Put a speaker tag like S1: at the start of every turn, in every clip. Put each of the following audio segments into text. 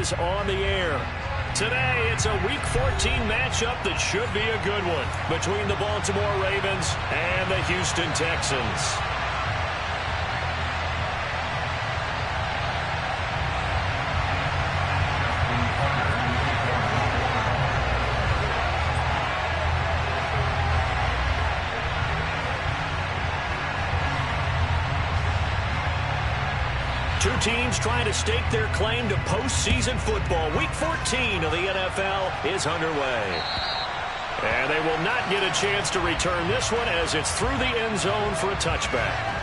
S1: is on the air. Today, it's a Week 14 matchup that should be a good one between the Baltimore Ravens and the Houston Texans. Two teams trying to stake their claim to postseason football. Week 14 of the NFL is underway. And they will not get a chance to return this one as it's through the end zone for a touchback.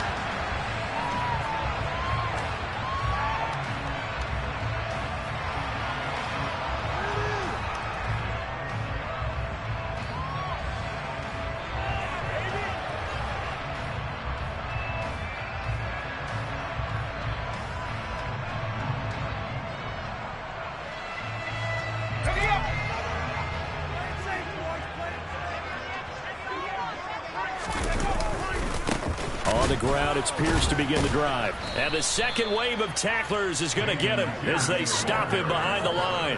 S1: On the ground, it's Pierce to begin the drive. And the second wave of tacklers is going to get him as they stop him behind the line.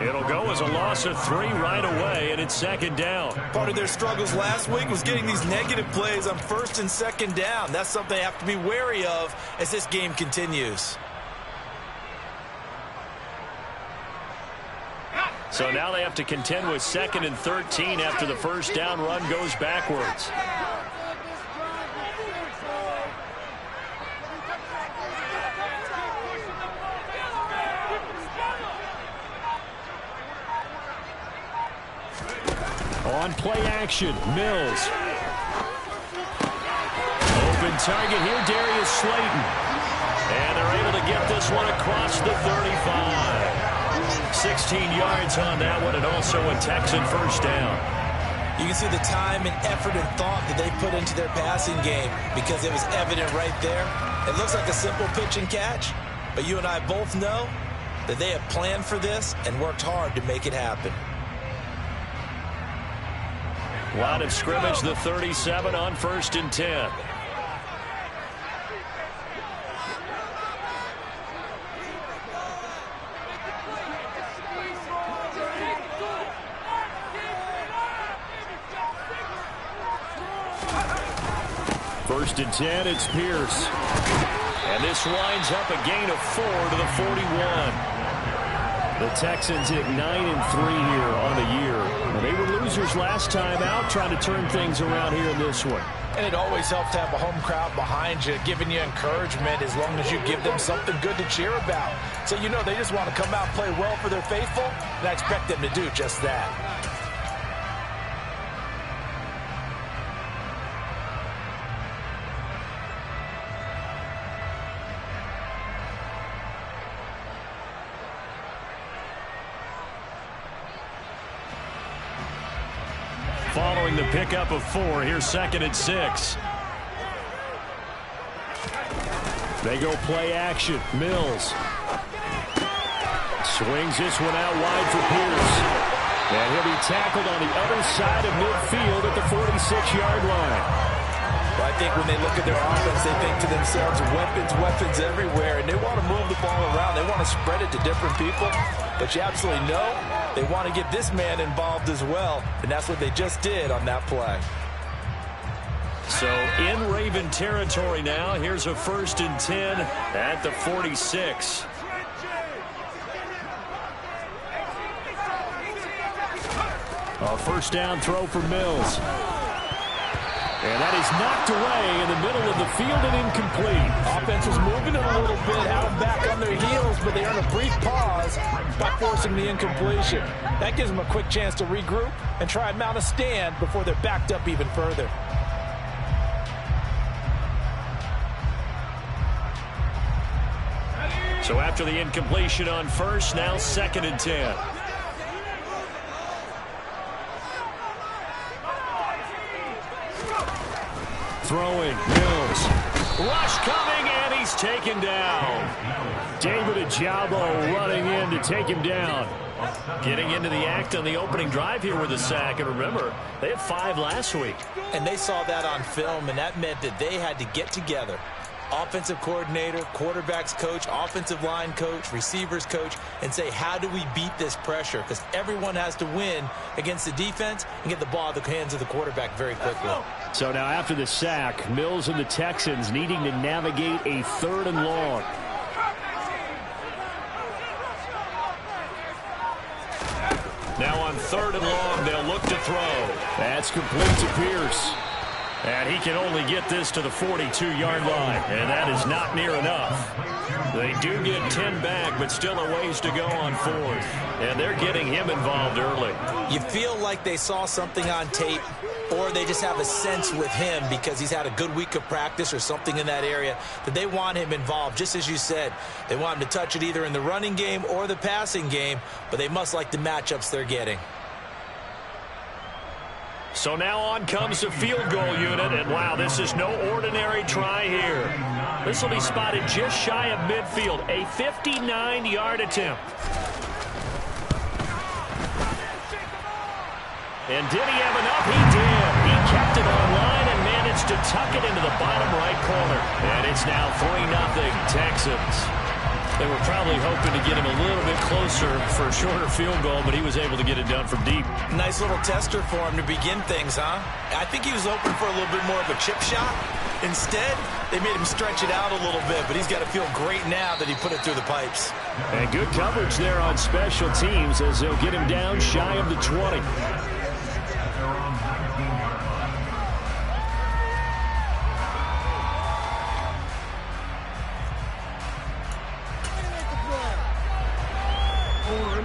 S1: It'll go as a loss of 3 right away, and it's second down.
S2: Part of their struggles last week was getting these negative plays on first and second down. That's something they have to be wary of as this game continues.
S1: So now they have to contend with 2nd and 13 after the first down run goes backwards. On play action, Mills. Open target here, Darius Slayton. And they're able to get this one across the 35. 16 yards on that one, and also a Texan first down.
S2: You can see the time and effort and thought that they put into their passing game because it was evident right there. It looks like a simple pitch and catch, but you and I both know that they have planned for this and worked hard to make it happen.
S1: Line of scrimmage, the 37 on 1st and 10. First and 10, it's Pierce. And this winds up a gain of 4 to the 41. The Texans hit 9-3 here on the year. Well, they were losers last time out, trying to turn things around here in this one.
S2: And it always helps to have a home crowd behind you, giving you encouragement as long as you give them something good to cheer about. So you know they just want to come out and play well for their faithful, and I expect them to do just that.
S1: Following the pickup of 4, here's 2nd and 6. They go play action. Mills swings this one out wide for Pierce. And he'll be tackled on the other side of midfield at the 46-yard line.
S2: Well, I think when they look at their offense, they think to themselves, weapons everywhere, and they want to move the ball around. They want to spread it to different people. But you absolutely know they want to get this man involved as well, and that's what they just did on that play.
S1: So in Raven territory now, here's a 1st and 10 at the 46. A first down throw for Mills. And that is knocked away in the middle of the field and incomplete.
S2: Offense was moving it a little bit, had them back on their heels, but they earned a brief pause by forcing the incompletion. That gives them a quick chance to regroup and try and mount a stand before they're backed up even further.
S1: So after the incompletion on first, now 2nd and 10. Throwing, Mills. Rush coming, and he's taken down. David Ajabo running in to take him down. Getting into the act on the opening drive here with a sack. And remember, they had 5 last week.
S2: And they saw that on film, and that meant that they had to get together. offensive coordinator, quarterbacks coach, offensive line coach, receivers coach, and say, how do we beat this pressure? Because everyone has to win against the defense and get the ball out of the hands of the quarterback very quickly.
S1: So now after the sack, Mills and the Texans needing to navigate a 3rd and long. Now on 3rd and long, they'll look to throw. That's complete to Pierce. And he can only get this to the 42-yard line. And that is not near enough. They do get 10 back, but still a ways to go on 4th. And they're getting him involved early.
S2: You feel like they saw something on tape, or they just have a sense with him because he's had a good week of practice or something in that area that they want him involved. Just as you said, they want him to touch it either in the running game or the passing game, but they must like the matchups they're getting.
S1: So now on comes the field goal unit, and wow, this is no ordinary try here. This will be spotted just shy of midfield, a 59-yard attempt. And did he have enough? He did. He kept it online and managed to tuck it into the bottom right corner. And it's now 3-0 Texans. They were probably hoping to get him a little bit closer for a shorter field goal, but he was able to get it done from deep.
S2: Nice little tester for him to begin things, huh? I think he was open for a little bit more of a chip shot. Instead, they made him stretch it out a little bit, but he's got to feel great now that he put it through the pipes.
S1: And good coverage there on special teams as they'll get him down shy of the 20.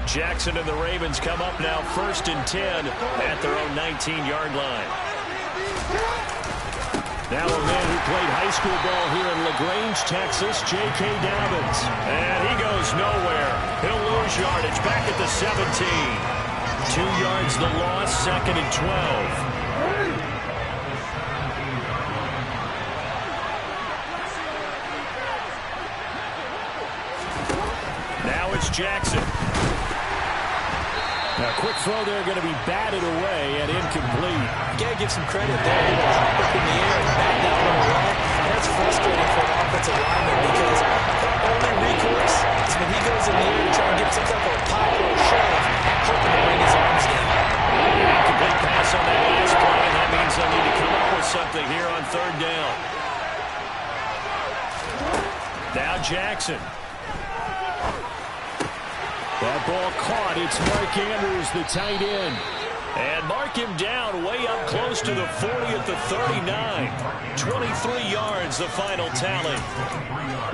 S1: Jackson and the Ravens come up now 1st and 10 at their own 19-yard line. Now a man who played high school ball here in LaGrange, Texas, J.K. Dobbins. And he goes nowhere. He'll lose yardage back at the 17. 2 yards the loss, 2nd and 12. Now it's Jackson. Now, quick throw there going to be batted away and incomplete.
S2: You got to give some credit there. He will hop up in the air and bat that one away. And that's frustrating for an offensive lineman because the only recourse is when he goes in the air to try and get some type of a pop or a shove, hoping to bring his arms down.
S1: Complete pass on that last play, and that means they'll need to come up with something here on 3rd down. Now Jackson. That ball caught. It's Mark Andrews, the tight end. And mark him down way up close to the 40 at the 39. 23 yards, the final tally.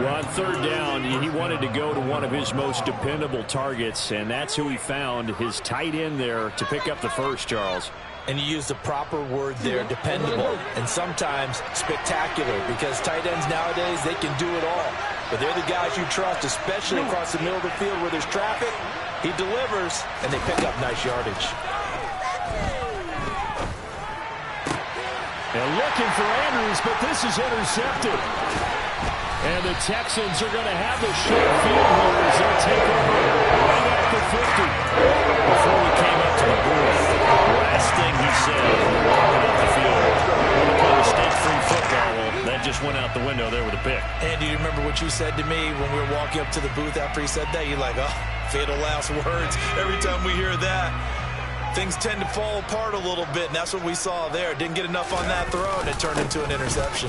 S1: Well, on 3rd down, he wanted to go to one of his most dependable targets, and that's who he found, his tight end there, to pick up the first, Charles.
S2: And you use the proper word there, dependable, and sometimes spectacular, because tight ends nowadays, they can do it all. But they're the guys you trust, especially across the middle of the field where there's traffic. He delivers, and they pick up nice yardage.
S1: They're looking for Andrews, but this is intercepted. And the Texans are going to have the short field here as they'll take over right at the 50. Before we came up to the booth, the last thing he said walking up the field, when we play state-free football, well, that just went out the window there with a pick.
S2: And do you remember what you said to me when we were walking up to the booth after he said that? You're like, oh, fatal last words. Every time we hear that, things tend to fall apart a little bit, and that's what we saw there. Didn't get enough on that throw, and it turned into an interception.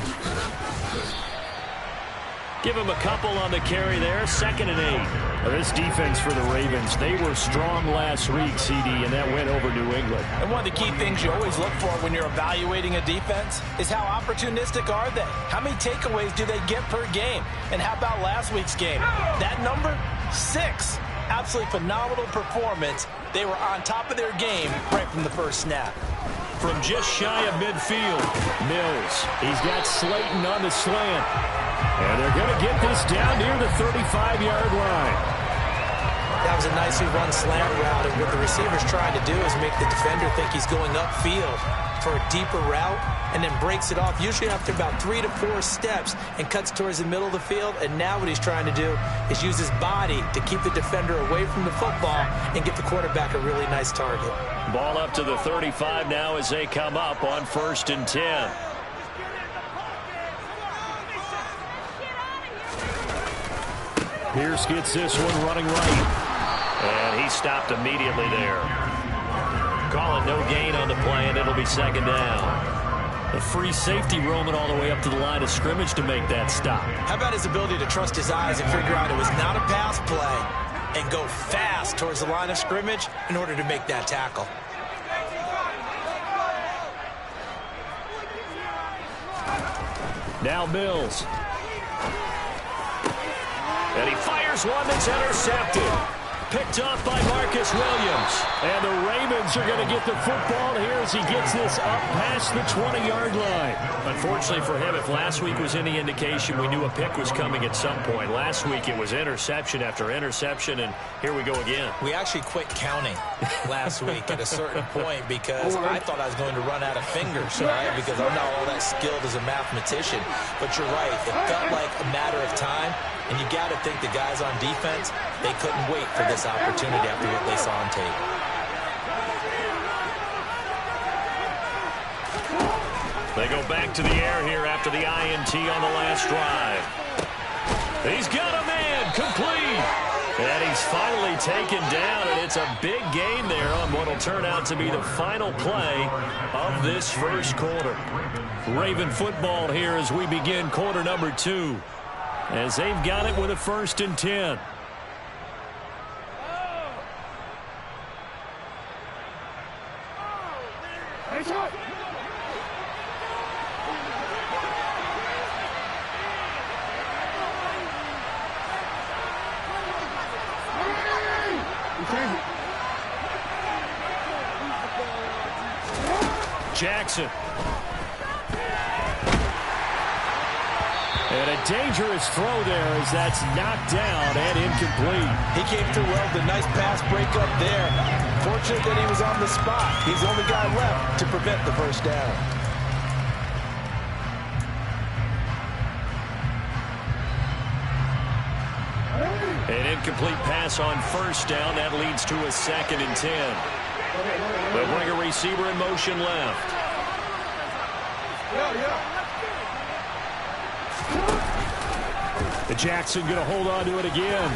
S1: Give him a couple on the carry there, 2nd and 8. This defense for the Ravens, they were strong last week, CD, and that went over New England.
S2: And one of the key things you always look for when you're evaluating a defense is how opportunistic are they? How many takeaways do they get per game? And how about last week's game? That number, 6. Absolutely phenomenal performance. They were on top of their game right from the first snap.
S1: From just shy of midfield, Mills. He's got Slayton on the slant. And they're going to get this down near the 35-yard line.
S2: That was a nicely run slant route, and what the receiver's trying to do is make the defender think he's going upfield for a deeper route, and then breaks it off, usually after about 3 to 4 steps, and cuts towards the middle of the field. And now what he's trying to do is use his body to keep the defender away from the football and get the quarterback a really nice target.
S1: Ball up to the 35 now as they come up on 1st and 10. Pierce gets this one running right. And he stopped immediately there. Calling no gain on the play, and it'll be second down. A free safety roaming all the way up to the line of scrimmage to make that stop.
S2: How about his ability to trust his eyes and figure out it was not a pass play and go fast towards the line of scrimmage in order to make that tackle.
S1: Now Mills. And he fires one that's intercepted. Picked off by Marcus Williams. And the Ravens are going to get the football here as he gets this up past the 20-yard line. Unfortunately for him, if last week was any indication, we knew a pick was coming at some point. Last week it was interception after interception, and here we go again. We actually quit counting last week at a certain point because I thought I was going to run out of fingers, right? Because I'm not all that skilled as a mathematician. But you're right. It felt like a matter of time. And you got to think the guys on defense, they couldn't wait for this opportunity after what they saw on tape. They go back to the air here after the INT on the last drive. He's got a man, complete. And he's finally taken down, and it's a big gain there on what will turn out to be the final play of this first quarter. Raven football here as we begin quarter number 2. As they've got it with a 1st and 10. Jackson. And a dangerous throw there as that's knocked down and incomplete.
S2: He came through well with a nice pass breakup there. Fortunate that he was on the spot. He's the only guy left to prevent the first down.
S1: An incomplete pass on 1st down. That leads to a 2nd and 10. They'll bring a receiver in motion left. Jackson going to hold on to it again.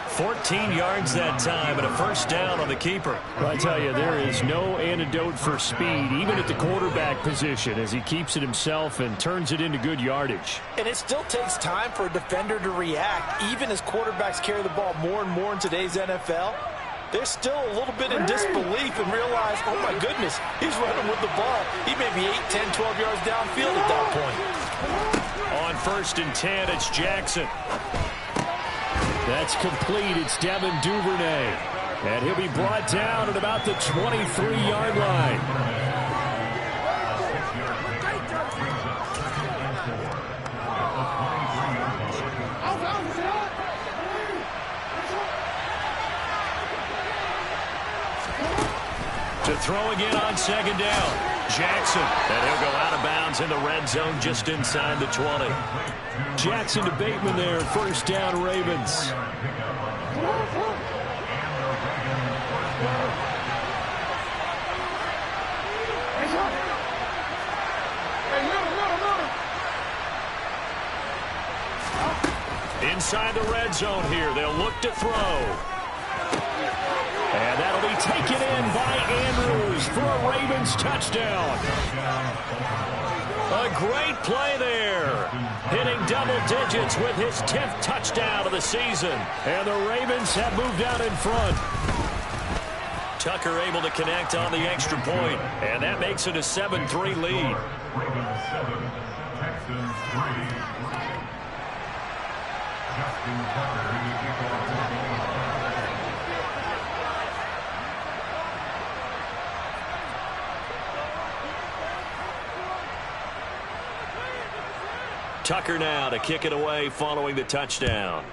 S1: 14 yards that time and a 1st down on the keeper. Well, I tell you, there is no antidote for speed, even at the quarterback position, as he keeps it himself and turns it into good yardage.
S2: And it still takes time for a defender to react, even as quarterbacks carry the ball more and more in today's NFL. They're still a little bit in disbelief and realize, oh my goodness, he's running with the ball. He may be 8, 10, 12 yards downfield at that point.
S1: On 1st and 10, it's Jackson. That's complete. It's Devin Duvernay. And he'll be brought down at about the 23-yard line. To throw again on 2nd down. Jackson, and he'll go out of bounds in the red zone just inside the 20. Jackson to Bateman there, 1st down Ravens. Inside the red zone here, they'll look to throw. And that'll be taken in by Andrews for a Ravens touchdown. A great play there. Hitting double digits with his 10th touchdown of the season. And the Ravens have moved out in front. Tucker able to connect on the extra point. And that makes it a 7-3 lead.
S3: Ravens 7, Texans 3. Justin Tucker in the kickoff.
S1: Tucker now to kick it away following the touchdown.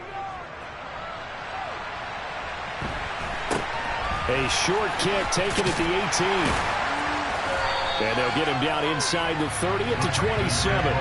S1: A short kick taken at the 18. And they'll get him down inside the 30 at the 27.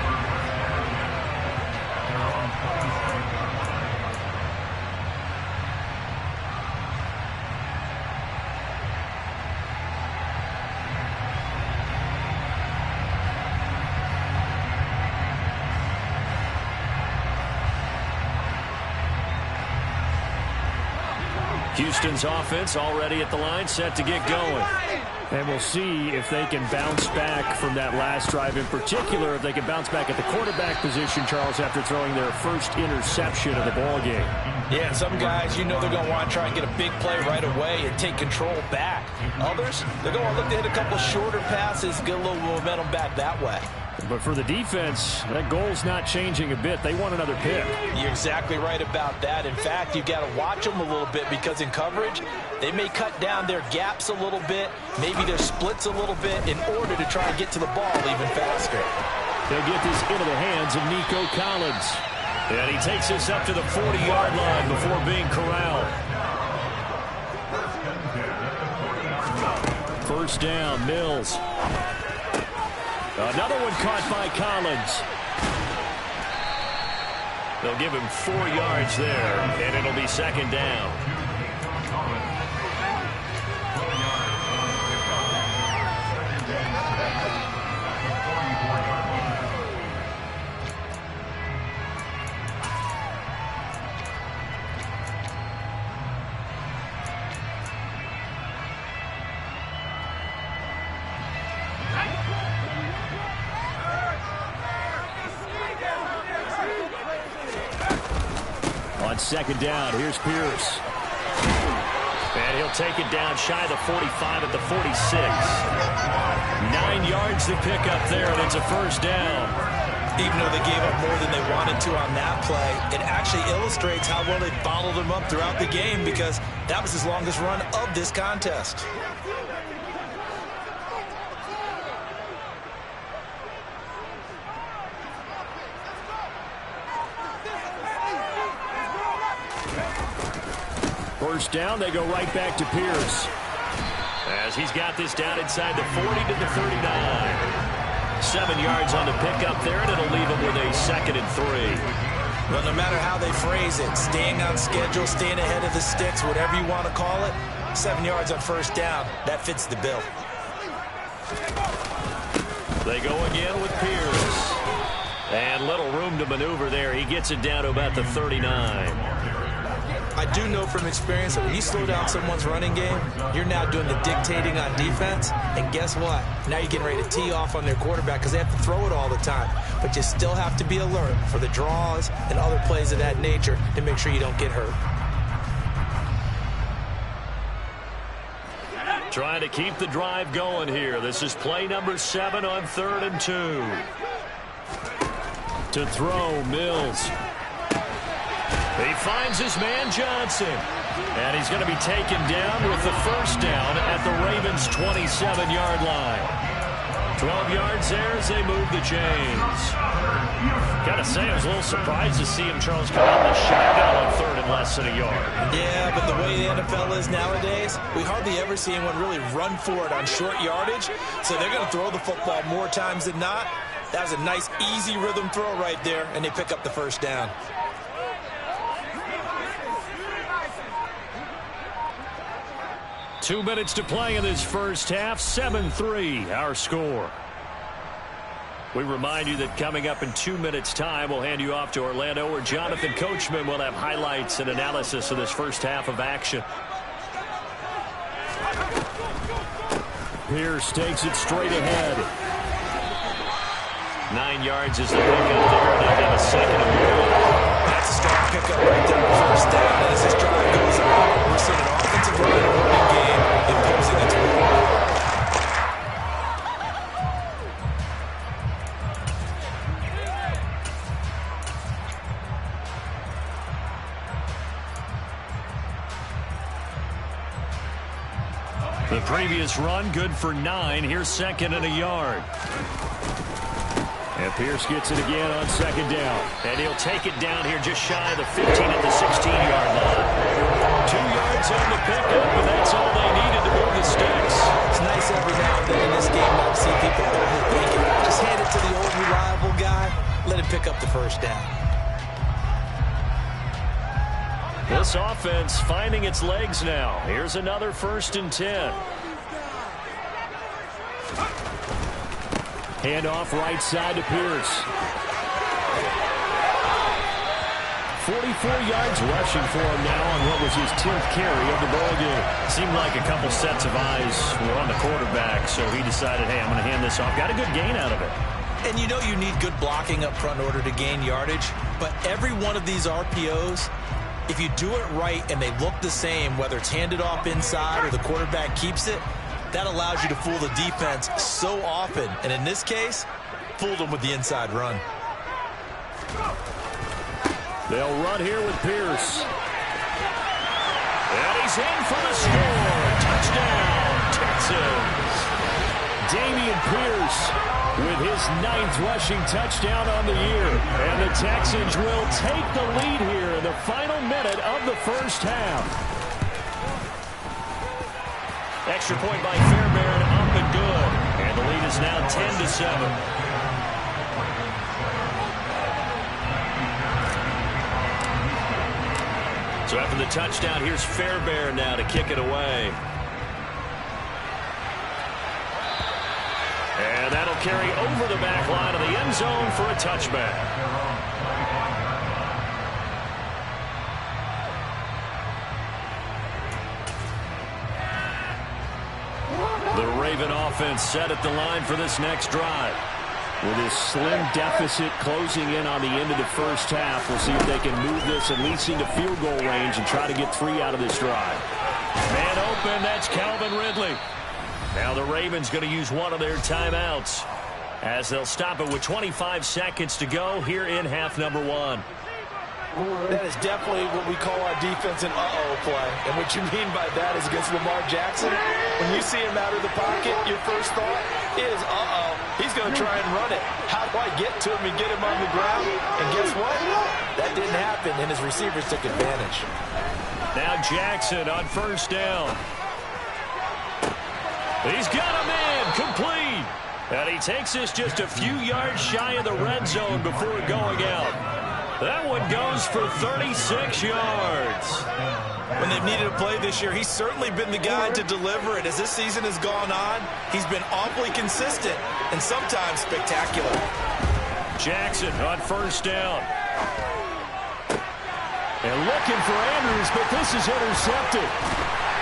S1: Houston's offense already at the line, set to get going. And we'll see if they can bounce back from that last drive. In particular, if they can bounce back at the quarterback position, Charles, after throwing their first interception of the ball game.
S2: Yeah, some guys, they're going to want to try and get a big play right away and take control back. Others, they're going to look to hit a couple shorter passes, get a little momentum back that way.
S1: But for the defense, that goal's not changing a bit. They want another pick.
S2: You're exactly right about that. In fact, you've got to watch them a little bit because in coverage, they may cut down their gaps a little bit, maybe their splits a little bit in order to try and get to the ball even faster.
S1: They'll get this into the hands of Nico Collins. And he takes this up to the 40-yard line before being corralled. First down, Mills. Another one caught by Collins. They'll give him 4 yards there, and it'll be second down. Second down, here's Pierce. And he'll take it down shy of the 45 at the 46. 9 yards to pick up there, and it's a first down.
S2: Even though they gave up more than they wanted to on that play, it actually illustrates how well they bottled them up throughout the game because that was his longest run of this contest.
S1: First down, they go right back to Pierce. As he's got this down inside the 40 to the 39. 7 yards on the pickup there, and it'll leave him with a 2nd and 3.
S2: Well, no matter how they phrase it, staying on schedule, staying ahead of the sticks, whatever you want to call it, 7 yards on first down, that fits the bill.
S1: They go again with Pierce. And little room to maneuver there. He gets it down to about the 39.
S2: I do know from experience that when you slow down someone's running game, you're now doing the dictating on defense. And guess what? Now you're getting ready to tee off on their quarterback because they have to throw it all the time. But you still have to be alert for the draws and other plays of that nature to make sure you don't get hurt.
S1: Trying to keep the drive going here. This is play number 7 on 3rd and 2. To throw, Mills. He finds his man Johnson. And he's going to be taken down with the first down at the Ravens' 27-yard line. 12 yards there as they move the chains. Gotta say, I was a little surprised to see him, Charles, come out in the shotgun on 3rd and less than a yard.
S2: Yeah, but the way the NFL is nowadays, we hardly ever see anyone really run for it on short yardage. So they're going to throw the football more times than not. That was a nice, easy rhythm throw right there, and they pick up the first down.
S1: Two minutes to play in this first half. 7-3, our score. We remind you that coming up in 2 minutes' time, we'll hand you off to Orlando, where Jonathan Coachman will have highlights and analysis of this first half of action. Pierce takes it straight ahead. 9 yards is the pickup there, and they'll have a 2nd and 1.
S2: That's a strong pickup right there on first down. And as this drive goes on, we're seeing an offensive line and running game imposing its will.
S1: The previous run good for 9. Here's 2nd and a yard. And Pierce gets it again on 2nd down. And he'll take it down here just shy of the 15 at the 16-yard line. 2 yards on the pickup, and that's all they needed to move the sticks.
S2: It's nice every now and then in this game not to see people overthinking. Just hand it to the old reliable guy. Let him pick up the first down.
S1: This offense finding its legs now. Here's another 1st and 10. Hand off right side to Pierce. 44 yards rushing for him now on what was his 10th carry of the ball game.
S4: Seemed like a couple sets of eyes were on the quarterback, so he decided, hey, I'm going to hand this off. Got a good gain out of it.
S2: And you know you need good blocking up front in order to gain yardage, but every one of these RPOs, if you do it right and they look the same, whether it's handed off inside or the quarterback keeps it, that allows you to fool the defense so often. And in this case, fooled them with the inside run.
S1: They'll run here with Pierce. And he's in for the score. Touchdown, Texans. Dameon Pierce with his 9th rushing touchdown on the year. And the Texans will take the lead here in the final minute of the first half.
S4: Extra point by Fairbairn, up and good. And the lead is now 10-7. So after the touchdown, here's Fairbairn now to kick it away. And that'll carry over the back line of the end zone for a touchback. The Raven offense set at the line for this next drive. With his slim deficit closing in on the end of the first half, we'll see if they can move this at least into field goal range and try to get 3 out of this drive.
S1: Man open, that's Calvin Ridley.
S4: Now the Ravens going to use one of their timeouts as they'll stop it with 25 seconds to go here in half number 1.
S2: That is definitely what we call our defense an uh-oh play. And what you mean by that is against Lamar Jackson, when you see him out of the pocket, your first thought is, uh-oh, he's going to try and run it. How do I get to him and get him on the ground? And guess what? That didn't happen, and his receivers took advantage.
S1: Now Jackson on first down. He's got a man, complete. And he takes us just a few yards shy of the red zone before going out. That one goes for 36 yards.
S2: When they've needed a play this year, he's certainly been the guy to deliver it. As this season has gone on, he's been awfully consistent and sometimes spectacular.
S1: Jackson on first down. And looking for Andrews, but this is intercepted.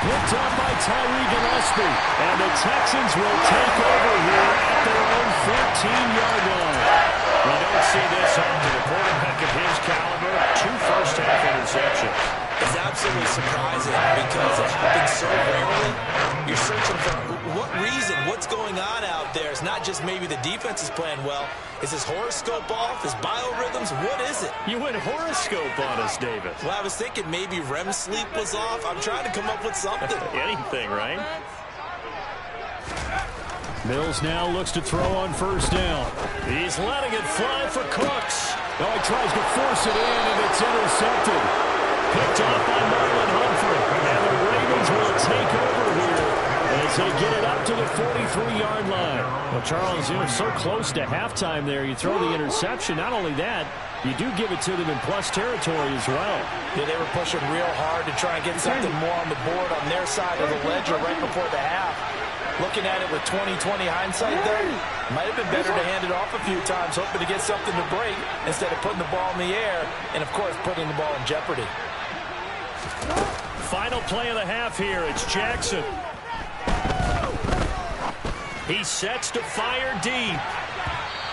S1: Picked up by Tyree Gillespie. And the Texans will take over here at their own 14-yard line.
S4: We don't see this often. A quarterback of his caliber, 2 first-half interceptions.
S2: It's absolutely surprising because it happens so rarely. You're searching for what reason, what's going on out there. It's not just maybe the defense is playing well. Is his horoscope off? His biorhythms? What is it?
S1: You went horoscope on us, David.
S2: Well, I was thinking maybe REM sleep was off. I'm trying to come up with something.
S4: Anything, right?
S1: Mills now looks to throw on first down. He's letting it fly for Cooks. Oh, he tries to force it in, and it's intercepted. Picked off by Marlon Humphrey. And the Ravens will take over here as they get it up to the 43-yard line. Well, Charles, you're so close to halftime there. You throw the interception. Not only that, you do give it to them in plus territory as well.
S2: Yeah, they were pushing real hard to try and get something more on the board on their side of the ledger right before the half. Looking at it with 20/20 hindsight there, might have been better to hand it off a few times, hoping to get something to break instead of putting the ball in the air and, of course, putting the ball in jeopardy.
S1: Final play of the half here. It's Jackson. He sets to fire deep.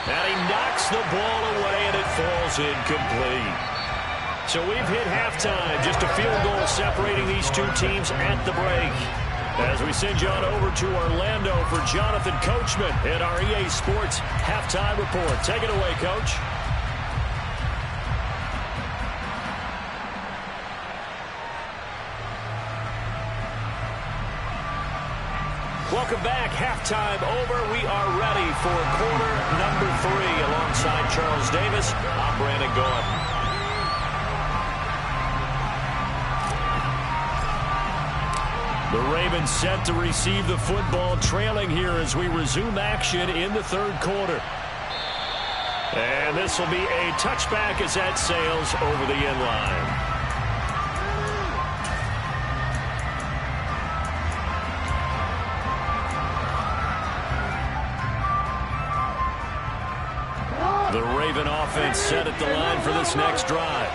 S1: And he knocks the ball away, and it falls incomplete. So we've hit halftime. Just a field goal separating these two teams at the break. As we send you on over to Orlando for Jonathan Coachman at our EA Sports Halftime Report. Take it away, Coach. Welcome back. Halftime over. We are ready for quarter number 3. Alongside Charles Davis, I'm Brandon Gordon. The Ravens set to receive the football, trailing here as we resume action in the third quarter. And this will be a touchback as that sails over the end line. The Raven offense set at the line for this next drive.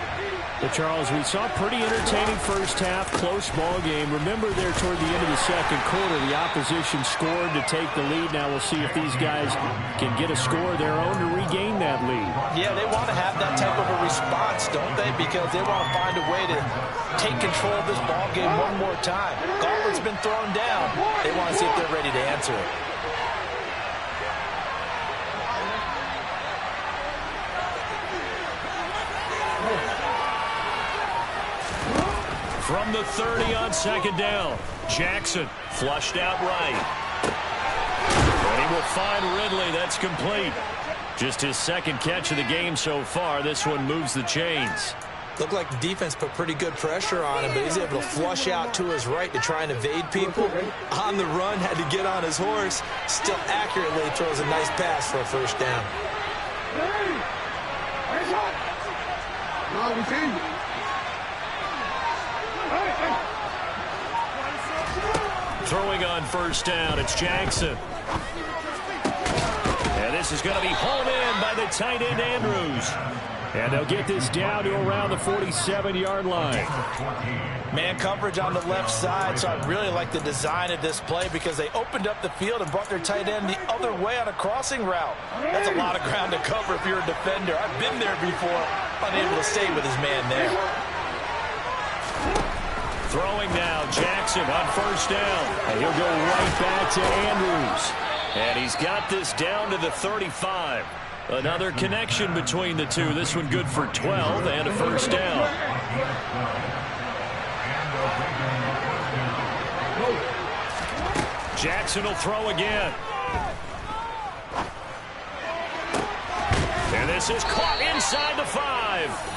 S1: But Charles, we saw a pretty entertaining first half, close ball game. Remember there toward the end of the second quarter, the opposition scored to take the lead. Now we'll see if these guys can get a score of their own to regain that lead.
S2: Yeah, they want to have that type of a response, don't they? Because they want to find a way to take control of this ball game one more time. Gauntlet's been thrown down. They want to see if they're ready to answer it.
S1: From the 30 on second down, Jackson flushed out right. And he will find Ridley. That's complete. Just his second catch of the game so far. This one moves the chains.
S2: Looked like the defense put pretty good pressure on him, but he's able to flush out to his right to try and evade people. On the run, had to get on his horse. Still accurately throws a nice pass for a first down.
S1: Throwing on first down, it's Jackson. And this is going to be hauled in by the tight end, Andrews. And they'll get this down to around the 47-yard line.
S2: Man coverage on the left side, so I really like the design of this play because they opened up the field and brought their tight end the other way on a crossing route. That's a lot of ground to cover if you're a defender. I've been there before, unable to stay with his man there.
S1: Throwing now, Jackson on first down. And he'll go right back to Andrews. And he's got this down to the 35. Another connection between the two. This one good for 12 and a first down. Jackson will throw again. And this is caught inside the 5.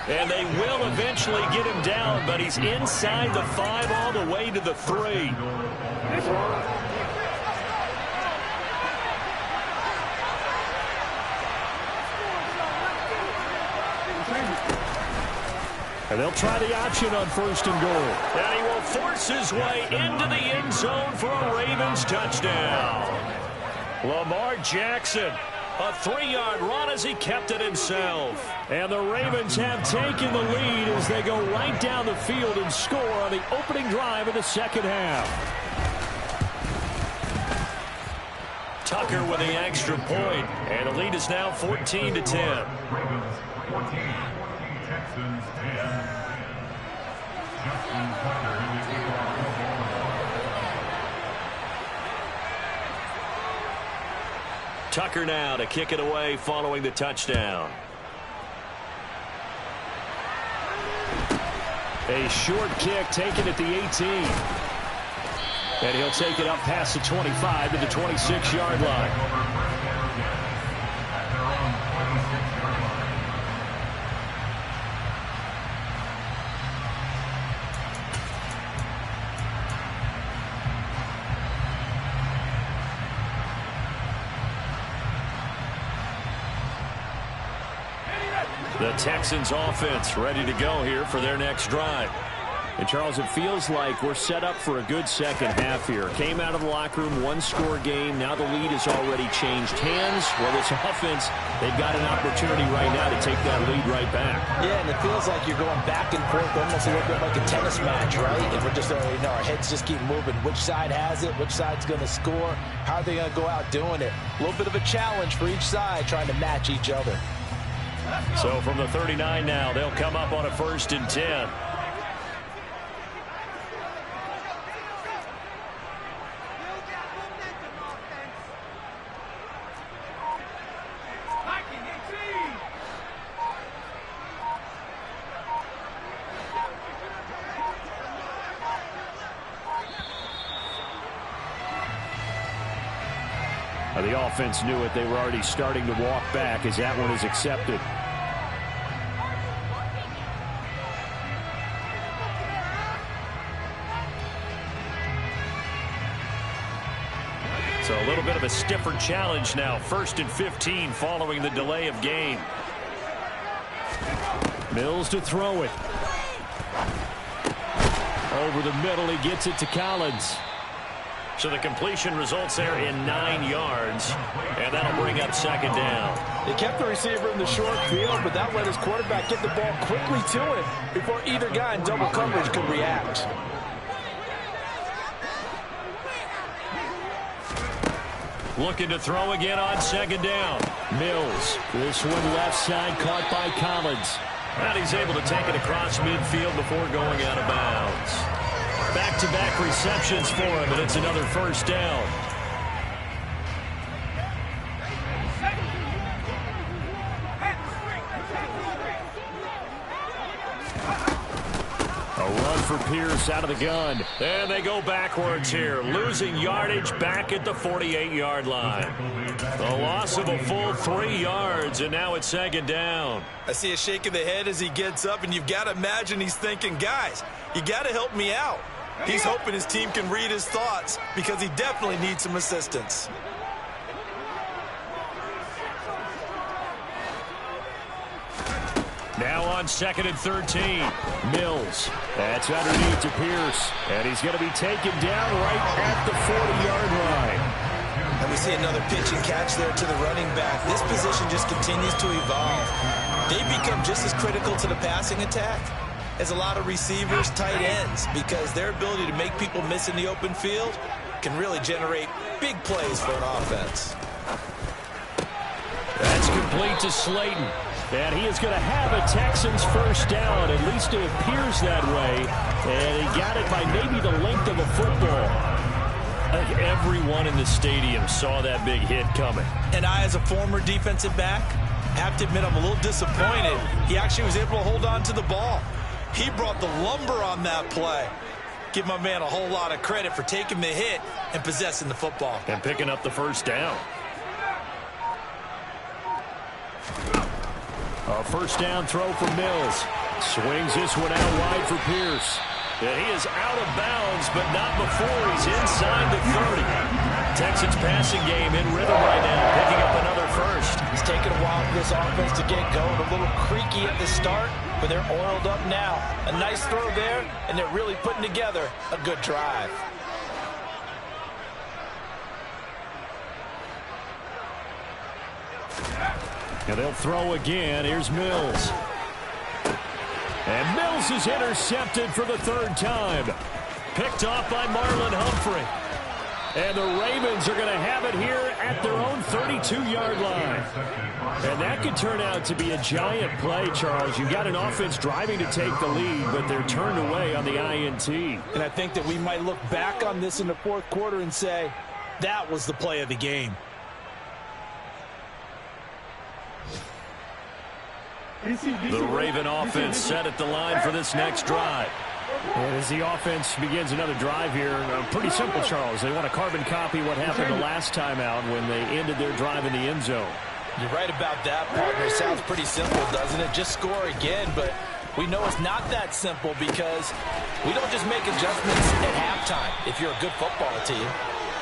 S1: And they will eventually get him down, but he's inside the 5 all the way to the 3. And they'll try the option on first and goal. And he will force his way into the end zone for a Ravens touchdown. Lamar Jackson. A 3-yard run as he kept it himself. And the Ravens have taken the lead as they go right down the field and score on the opening drive of the second half. Tucker with the extra point, and the lead is now 14-10.
S3: Ravens 14, Texans 10. Justin Tucker in the kickoff.
S1: Tucker now to kick it away following the touchdown. A short kick taken at the 18. And he'll take it up past the 25 to the 26-yard line. The Texans offense ready to go here for their next drive. And Charles, it feels like we're set up for a good second half here. Came out of the locker room, one-score game. Now the lead has already changed hands. Well, this offense, they've got an opportunity right now to take that lead right back.
S2: Yeah, and it feels like you're going back and forth almost a little bit like a tennis match, right? And we're just, our heads just keep moving. Which side has it? Which side's going to score? How are they going to go out doing it? A little bit of a challenge for each side trying to match each other.
S1: So from the 39 now, they'll come up on a 1st and 10. The offense knew it. They were already starting to walk back as that one is accepted. So a little bit of a stiffer challenge now. 1st and 15 following the delay of game. Mills to throw it. Over the middle, he gets it to Collins. So the completion results there in 9 yards, and that'll bring up second down.
S2: They kept the receiver in the short field, but that let his quarterback get the ball quickly to him before either guy in double coverage could react.
S1: Looking to throw again on second down. Mills. This one left side caught by Collins. And he's able to take it across midfield before going out of bounds. Back-to-back receptions for him, and it's another first down. A run for Pierce out of the gun. And they go backwards here. Losing yardage back at the 48-yard line. The loss of a full 3 yards, and now it's second down.
S2: I see a shake of the head as he gets up, and you've got to imagine he's thinking, guys, you got to help me out. He's hoping his team can read his thoughts because he definitely needs some assistance.
S1: Now on second and 13. Mills. That's underneath to Pierce. And he's going to be taken down right at the 40-yard line.
S2: And we see another pitch and catch there to the running back. This position just continues to evolve. They become just as critical to the passing attack as a lot of receivers, tight ends, because their ability to make people miss in the open field can really generate big plays for an offense.
S1: That's complete to Slayton. And he is going to have a Texans first down. At least it appears that way. And he got it by maybe the length of a football. I think everyone in the stadium saw that big hit coming.
S2: And I, as a former defensive back, have to admit I'm a little disappointed. He actually was able to hold on to the ball. He brought the lumber on that play. Give my man a whole lot of credit for taking the hit and possessing the football.
S1: And picking up the first down. A first down throw for Mills. Swings this one out wide for Pierce. And he is out of bounds, but not before he's inside the 30. Texans passing game in rhythm right now, picking up another first.
S2: It's taken a while for this offense to get going. A little creaky at the start, but they're oiled up now. A nice throw there, and they're really putting together a good drive.
S1: And they'll throw again. Here's Mills. And Mills is intercepted for the third time. Picked off by Marlon Humphrey. And the Ravens are going to have it here at their own 32-yard line. And that could turn out to be a giant play, Charles. You've got an offense driving to take the lead, but they're turned away on the INT.
S2: And I think that we might look back on this in the fourth quarter and say, that was the play of the game.
S1: The Raven offense set at the line for this next drive. And as the offense begins another drive here, pretty simple, Charles. They want to carbon copy what happened the last time out when they ended their drive in the end zone.
S2: You're right about that, partner. It sounds pretty simple, doesn't it? Just score again, but we know it's not that simple because we don't just make adjustments at halftime if you're a good football team.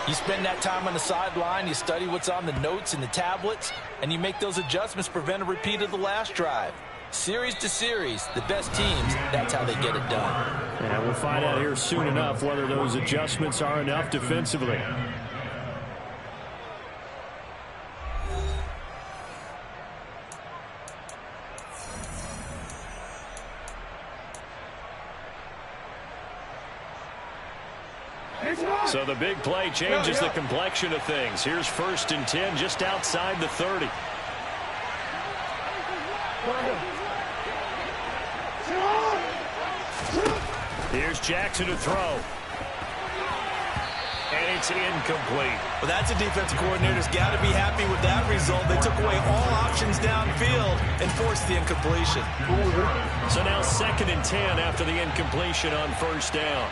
S2: You spend that time on the sideline, you study what's on the notes and the tablets, and you make those adjustments to prevent a repeat of the last drive. Series to series, the best teams, that's how they get it done.
S1: And we'll find out here soon enough whether those adjustments are enough defensively. So the big play changes the complexion of things. Here's 1st and 10 just outside the 30. Here's Jackson to throw. And it's incomplete.
S2: Well, that's a defensive coordinator's got to be happy with that result. They took away all options downfield and forced the incompletion.
S1: So now 2nd and 10 after the incompletion on 1st down.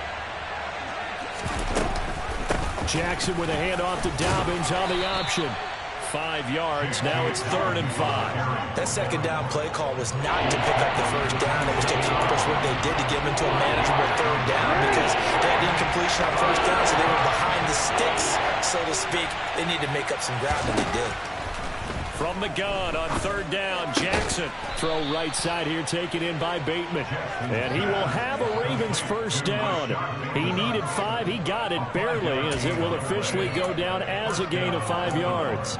S1: Jackson with a handoff to Dobbins on the option. 5 yards. Now it's 3rd and 5.
S2: That 2nd down play call was not to pick up the 1st down. It was to accomplish what they did to get them into a manageable 3rd down because they had incompletion on 1st down, so they were behind the sticks, so to speak. They needed to make up some ground, and they did.
S1: From the gun on third down, Jackson. Throw right side here taken in by Bateman. And he will have a Ravens first down. He needed 5. He got it barely as it will officially go down as a gain of 5 yards.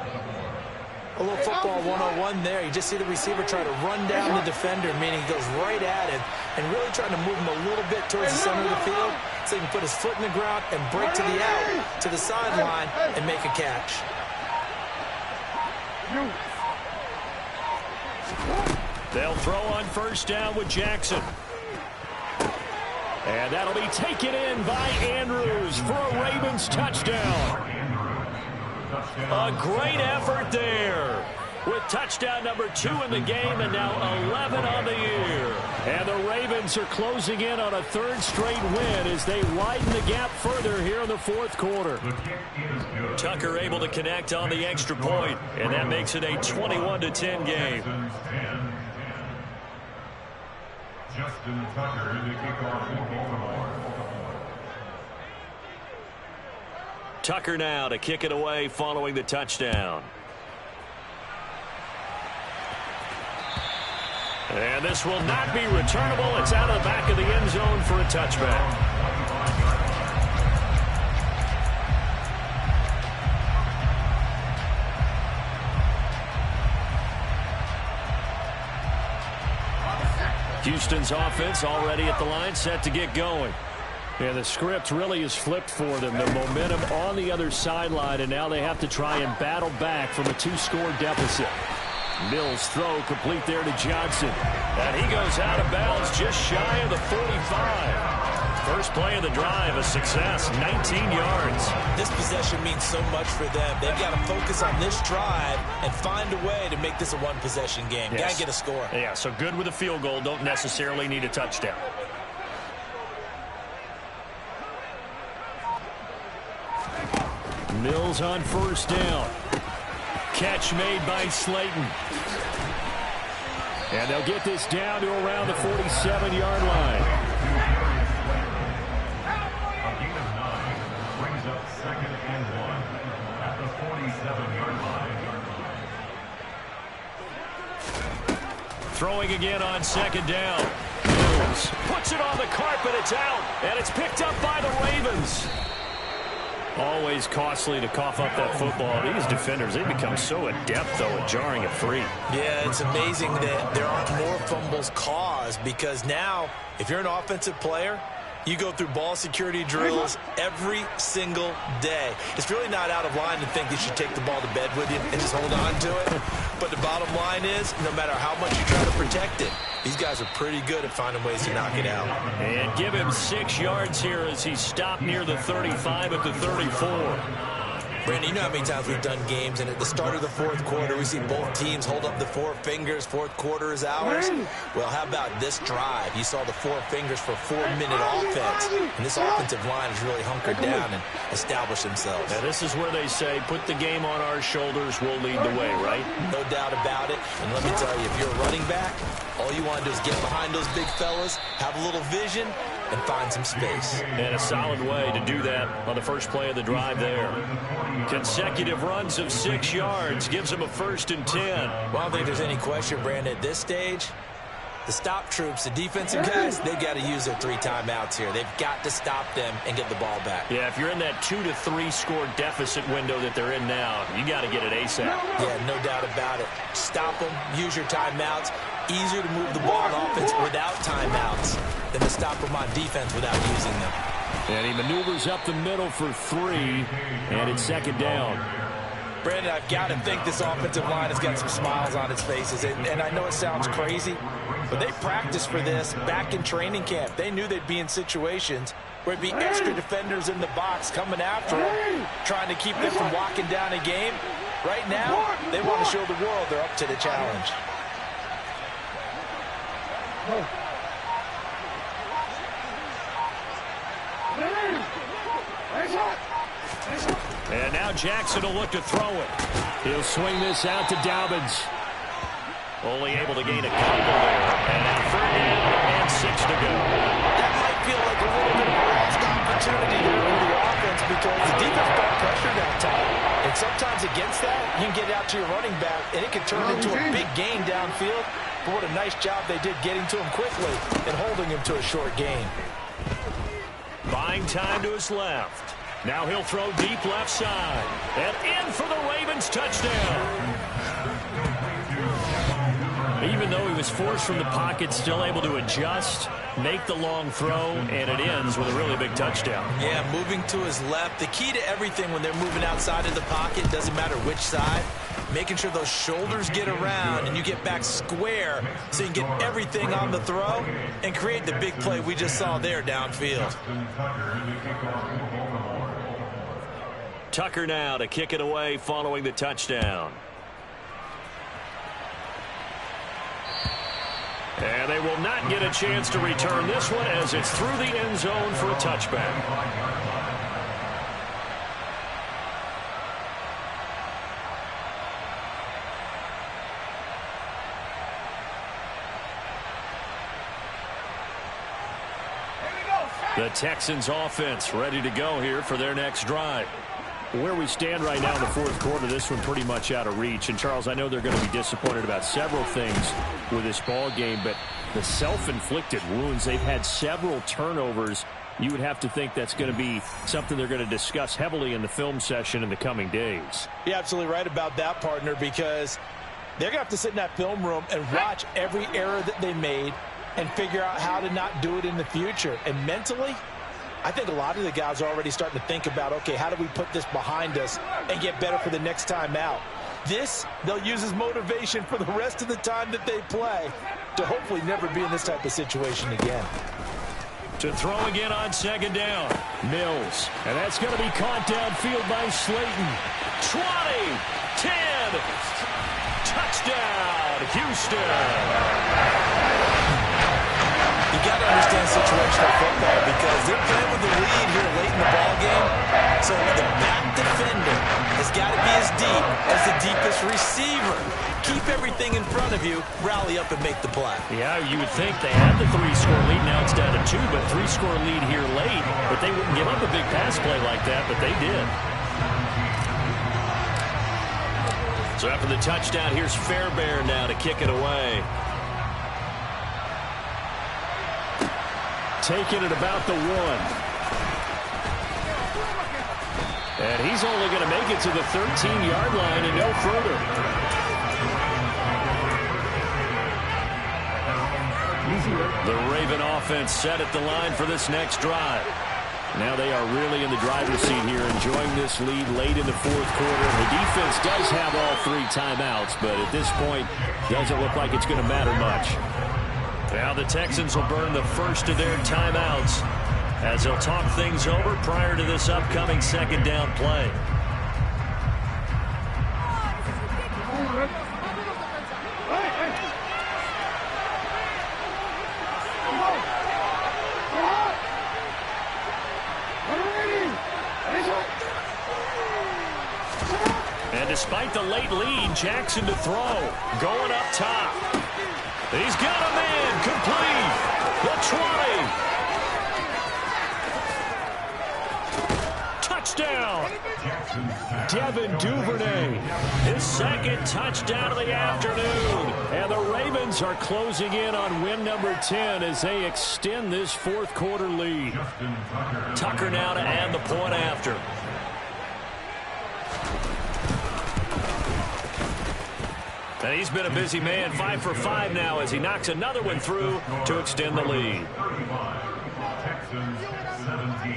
S2: A little football 101 there. You just see the receiver try to run down the defender, meaning he goes right at him and really trying to move him a little bit towards the center of the field so he can put his foot in the ground and break to the out, to the sideline, and make a catch.
S1: They'll throw on first down with Jackson. And that'll be taken in by Andrews for a Ravens touchdown. A great effort there with touchdown number 2 in the game and now 11 on the year. And the Ravens are closing in on a 3rd straight win as they widen the gap further here in the 4th quarter. Tucker able to connect on the extra point, and that makes it a 21-10 game.
S3: Justin Tucker in the kickoff for Baltimore.
S1: Tucker now to kick it away following the touchdown. And this will not be returnable. It's out of the back of the end zone for a touchback. Houston's offense already at the line, set to get going. And the script really is flipped for them. The momentum on the other sideline, and now they have to try and battle back from a 2-score deficit. Mills throw complete there to Johnson. And he goes out of bounds just shy of the 45. First play of the drive, a success, 19 yards.
S2: This possession means so much for them. They've got to focus on this drive and find a way to make this a one-possession game.
S1: Yes.
S2: Got to get a score.
S1: Yeah, so good with a field goal. Don't necessarily need a touchdown. Mills on first down. Catch made by Slayton. And they'll get this down to around the 47-yard line.
S3: A gain of 9 brings up 2nd and 1 at the 47-yard line.
S1: Throwing again on 2nd down. Mills puts it on the carpet. It's out. And it's picked up by the Ravens. Always costly to cough up that football. These defenders, they become so adept, though, at jarring it free.
S2: Yeah, it's amazing that there aren't more fumbles caused because now, if you're an offensive player, you go through ball security drills every single day. It's really not out of line to think you should take the ball to bed with you and just hold on to it. But the bottom line is, no matter how much you try to protect it, these guys are pretty good at finding ways to knock it out.
S1: And give him 6 yards here as he stopped near the 35 at the 34.
S2: Brandon, you know how many times we've done games, and at the start of the 4th quarter, we see both teams hold up the 4 fingers, 4th quarter is ours. Well, how about this drive? You saw the 4 fingers for 4-minute offense, and this offensive line has really hunkered down and established themselves.
S1: Now, this is where they say, put the game on our shoulders, we'll lead the way, right?
S2: No doubt about it, and let me tell you, if you're a running back, all you want to do is get behind those big fellas, have a little vision, and find some space.
S1: And a solid way to do that on the first play of the drive there. Consecutive runs of 6 yards gives them a 1st and 10.
S2: Well, I don't think there's any question, Brandon, at this stage, the stop troops, the defensive guys, they've got to use their 3 timeouts here. They've got to stop them and get the ball back.
S1: Yeah, if you're in that 2 to 3 score deficit window that they're in now, you got to get it ASAP.
S2: Yeah, no doubt about it. Stop them, use your timeouts. Easier to move the ball on offense without timeouts than to stop them on defense without using them.
S1: And he maneuvers up the middle for 3, and it's 2nd down.
S2: Brandon, I've got to think this offensive line has got some smiles on its faces. And I know it sounds crazy, but they practiced for this back in training camp. They knew they'd be in situations where it'd be extra defenders in the box coming after them, trying to keep them from locking down a game. Right now, they want to show the world they're up to the challenge.
S1: And now Jackson will look to throw it. He'll swing this out to Dobbins. Only able to gain a couple there. And now 3rd down and 6 to go.
S2: That might feel like a little bit of a lost opportunity here for the offense because the defense brought pressure down top. And sometimes against that, you can get it out to your running back, and it can turn into a big gain downfield. But what a nice job they did getting to him quickly and holding him to a short gain.
S1: Buying time to his left. Now he'll throw deep left side. And in for the Ravens touchdown. Even though he was forced from the pocket, still able to adjust, make the long throw, and it ends with a really big touchdown.
S2: Yeah, moving to his left. The key to everything when they're moving outside of the pocket, doesn't matter which side, making sure those shoulders get around and you get back square so you can get everything on the throw and create the big play we just saw there downfield.
S1: Tucker now to kick it away following the touchdown. And they will not get a chance to return this one as it's through the end zone for a touchback. The Texans offense ready to go here for their next drive. Where we stand right now in the fourth quarter, this one pretty much out of reach. And, Charles, I know they're going to be disappointed about several things with this ball game, but the self-inflicted wounds, they've had several turnovers. You would have to think that's going to be something they're going to discuss heavily in the film session in the coming days.
S2: You're absolutely right about that, partner, because they're going to have to sit in that film room and watch every error that they made and figure out how to not do it in the future. And mentally, I think a lot of the guys are already starting to think about, okay, how do we put this behind us and get better for the next time out? This, they'll use as motivation for the rest of the time that they play to hopefully never be in this type of situation again.
S1: To throw again on second down. Mills. And that's going to be caught downfield by Slayton. 20, 10, touchdown, Houston.
S2: You got to understand situational football because they're playing with the lead here late in the ball game. So the back defender has got to be as deep as the deepest receiver. Keep everything in front of you, rally up and make the play.
S1: Yeah, you would think they had the 3-score lead. Now it's down to 2, but 3-score lead here late. But they wouldn't give up a big pass play like that, but they did. So after the touchdown, here's Fairbairn now to kick it away. Taking it about the 1. And he's only going to make it to the 13-yard line and no further. The Raven offense set at the line for this next drive. Now they are really in the driver's seat here, enjoying this lead late in the fourth quarter. The defense does have all 3 timeouts, but at this point, doesn't look like it's going to matter much. Now the Texans will burn the first of their timeouts as they'll talk things over prior to this upcoming second down play. And despite the late lead, Jackson to throw, going up top. He's got a man complete. The 20. Touchdown. Devin Duvernay. His second touchdown of the afternoon. And the Ravens are closing in on win number 10 as they extend this fourth quarter lead. Tucker now to add the point after. And he's been a busy man, 5 for 5 now as he knocks another one through to extend the lead.
S3: Texans 17.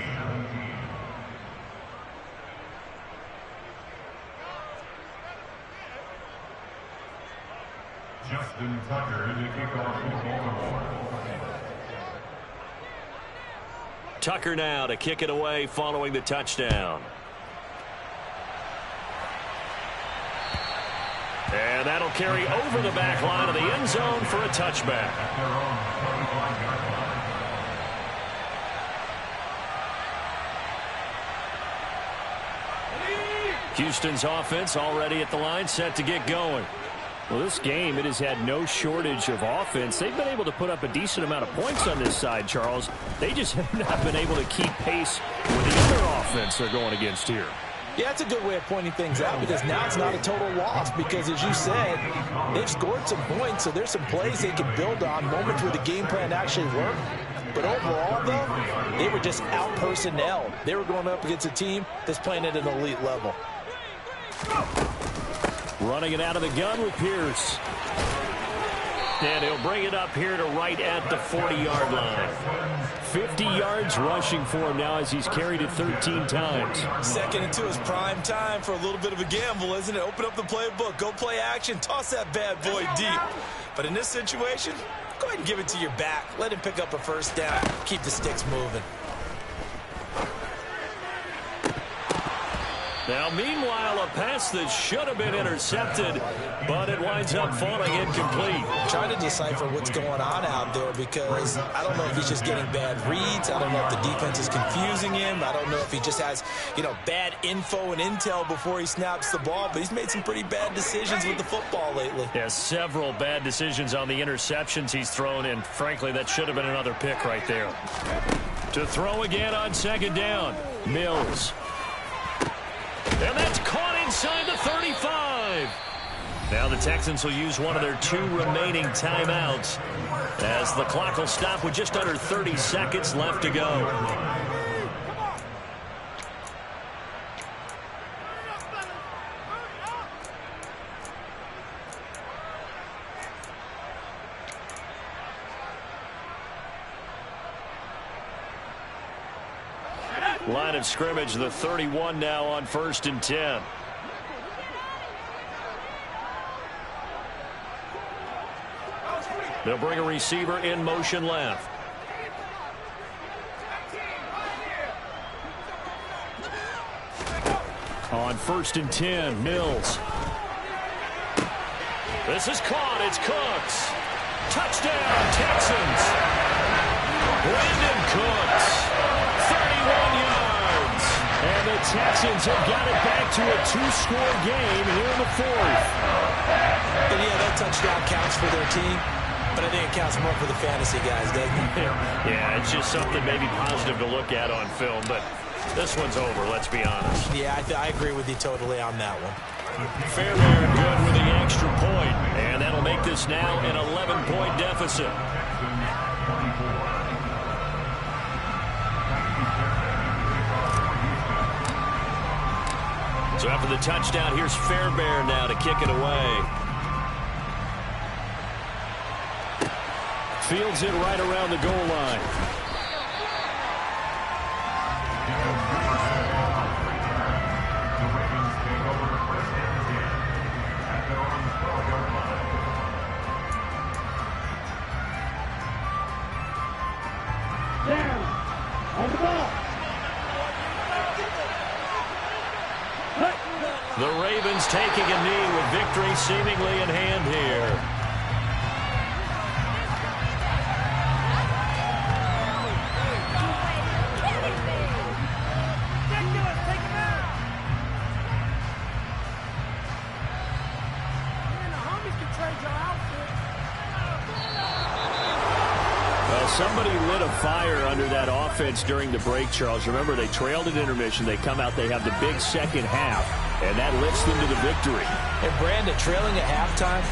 S3: Justin Tucker to kick off for Baltimore.
S1: Tucker now to kick it away following the touchdown. And that'll carry over the back line of the end zone for a touchback. Houston's offense already at the line, set to get going. Well, this game, it has had no shortage of offense. They've been able to put up a decent amount of points on this side, Charles. They just have not been able to keep pace with the other offense they're going against here.
S2: Yeah, that's a good way of pointing things out because now it's not a total loss because, as you said, they've scored some points, so there's some plays they can build on, moments where the game plan actually worked. But overall, though, they were just out-personnel. They were going up against a team that's playing at an elite level.
S1: Running it out of the gun with Pierce. And he'll bring it up here to right at the 40-yard line. 50 yards rushing for him now as he's carried it 13 times.
S2: Second and 2 is prime time for a little bit of a gamble, isn't it? Open up the playbook, go play action, toss that bad boy deep. But in this situation, go ahead and give it to your back. Let him pick up a first down. Keep the sticks moving.
S1: Now, meanwhile, a pass that should have been intercepted, but it winds up falling incomplete.
S2: Trying to decipher what's going on out there because I don't know if he's just getting bad reads. I don't know if the defense is confusing him. I don't know if he just has, bad info and intel before he snaps the ball, but he's made some pretty bad decisions with the football lately.
S1: Yeah, several bad decisions on the interceptions he's thrown, and frankly, that should have been another pick right there. To throw again on second down, Mills. And that's caught inside the 35. Now the Texans will use one of their 2 remaining timeouts as the clock will stop with just under 30 seconds left to go. Line of scrimmage, the 31 now on 1st and 10. They'll bring a receiver in motion left. On 1st and 10, Mills. This is caught. It's Cooks. Touchdown, Texans. Brandon Cooks. 31 yards. And the Texans have got it back to a 2-score game here in the 4th.
S2: But yeah, that touchdown counts for their team, but I think it counts more for the fantasy guys, doesn't it?
S1: Yeah, it's just something maybe positive to look at on film, but this one's over, let's be honest.
S2: Yeah, I agree with you totally on that one.
S1: Fairweather good with the extra point, and that'll make this now an 11-point deficit. So after the touchdown, here's Fairbairn now to kick it away. Fields it right around the goal line. The Ravens taking a knee with victory seemingly in hand here. Somebody lit a fire under that offense during the break, Charles. Remember, they trailed at intermission. They come out, they have the big second half, and that lifts them to the victory.
S2: And Brandon, trailing at halftime,